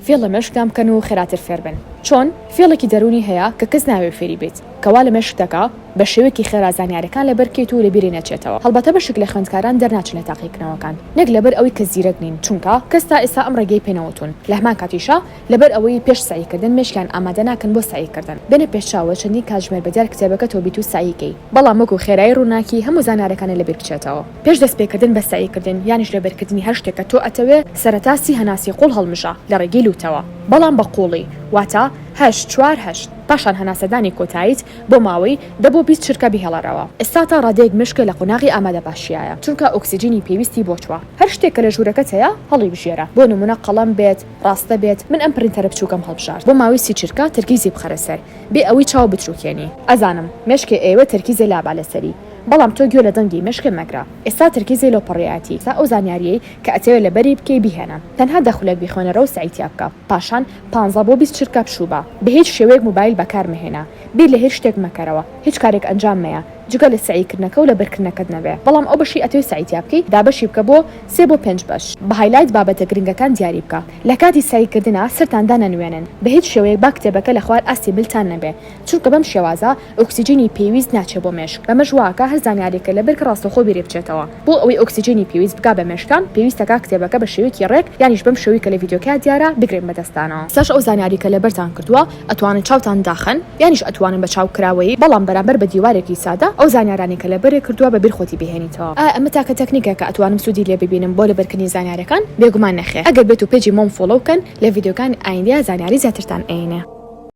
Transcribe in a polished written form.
فێڵ لە مەشکتان بکەن و خێراتر فێر بن. چۆن فێڵێکی دەرونی هەیە کە کەس ناوێ فێری بێت کەوا لە مەشک دەکا بە شێوەیەکی خێرا زانیاریەکان لە بەرکێت و لە بیری نەچێتەوە. هەڵبەتە بەشێک لە خوێندکاران دەرناچن لە تاقیکردنەوەکان نەک لەبەر ئەوەی کە زیرەک نین، چونکە کەس تا ئێستا ئەم ڕێگەی پێنەوەتون لە هەمان کاتیشا لەبەر ئەوەی پێش ساییکردن مێشکیان ئامادە ناکەن بۆ ساییکردن. بنە پێشچاوە چەندین کاتژمێر بەجار کتێبەکە تۆ بیت و ساییکەی، بەڵام وەکو خێرایی ڕووناکی هەموو زانیاریەکانە لەبیر بچێتەوە. پێش دەستپێکردن بە ساییکردن یانیش لەبەرکردنی هەر شتێک کە تۆ ئەتەوێ سەرەتاسی هەناسی قوڵ هەڵمژە لە ڕێگەی لوتەوە، بەڵام بە قوڵی واتە 8-4-8 پاشان هەناسەدانی کۆتاییت بۆ ماوەی دەبۆ 20 چرکە بهێڵەرەوە. ئێستا تا ڕادەیەک مشکە لە قۆناغی ئامادە باشیایە، چونکە ئۆکسیجینی پێویستی بۆ چوە هەر شتێکە لە ژوورەکەت هەیە هەڵی بژێرە. بۆ نمونە قەڵەم بێت، ڕاستە بێت، من ئەم پرینتەرە بچووکەم هەڵبژارد بۆ ماوەی 30 چرکە ترکیزی بخەرە سەر بێ ئەوەی چاو بتروکێنی. ئەزانم مشکێ ئێوە ترکیزی لابا لەسەری، بەڵام تۆ گوێ لە دەنگی مشکە مەگرە. ئێستا ترکیزی لۆپەڕیاتی سا ئەو زانیاریەی کە ئەتەوێت لە بەری بکەی بیهێنە، تەنها دەخولێک بیخۆنەرە و سعیتیا بکە، پاشان 15 بۆ 20 چرکە بشوبە. بە هیچ شێوەیەک موبایل بەکار مەهێنا، بیر لە هیچ شتێک مەکەرەوە، هیچ کارێک ئەنجام مەیە جگە لە سعیکردنەکە و لە بەرکردنەکەت نەبێ. بەڵام ئەو بەشی ئەتەوێت سعیتیا بکەی دابەشی بکە بۆ 3 بۆ 5 بەش، بە هایلایت بابەتە گرنگەکان دیاری بکە. لە کاتی سعیکردنە سەرتاندا نەنوێنن، بە هیچ شێوەیەک با کتێبەکە لە خوار ئاستی بلتان نەبێ، چونکە بەم شێوازە ئۆکسیجینی پێویست ناچێت بۆ مێشک. بەمەش واکە هەر زانیاریەکە لە بەرکە ڕاستەخۆ بیرێ بچێتەوە. بۆ ئەوەی ئۆکسیجینی پێویست بکا بە مێشکان پێویستەکە کتێبەکە بە شێوەیەکی ڕێک یانیش بەم شێوەی کە لە ڤیدیۆکە دیارە بگرێن بەدەستانەوە. ساش ئەو زانیاریکە لە بەرتان کردووە ئەتوانن چاوتان داخن یانیش ئەتوانن بە چاوکراوەیە، بەڵام بەرامبەر بە دیوارێکی سادە ئەو زانیارانی کە لە بەرێ کردووە بە بیرخۆتی بهێنیتەوە. ئەمە تاکە تەکنیکە کە ئەتوانم سوودی لێ ببینم بۆ لەبەرکردنی زانیاریەکان بێگومان نەخێ. ئەگەر بێت و پێجی مۆم فۆلۆ بکەن لە ڤیدیۆکان ئایندە زانیاری زیاترتان ئەینێ.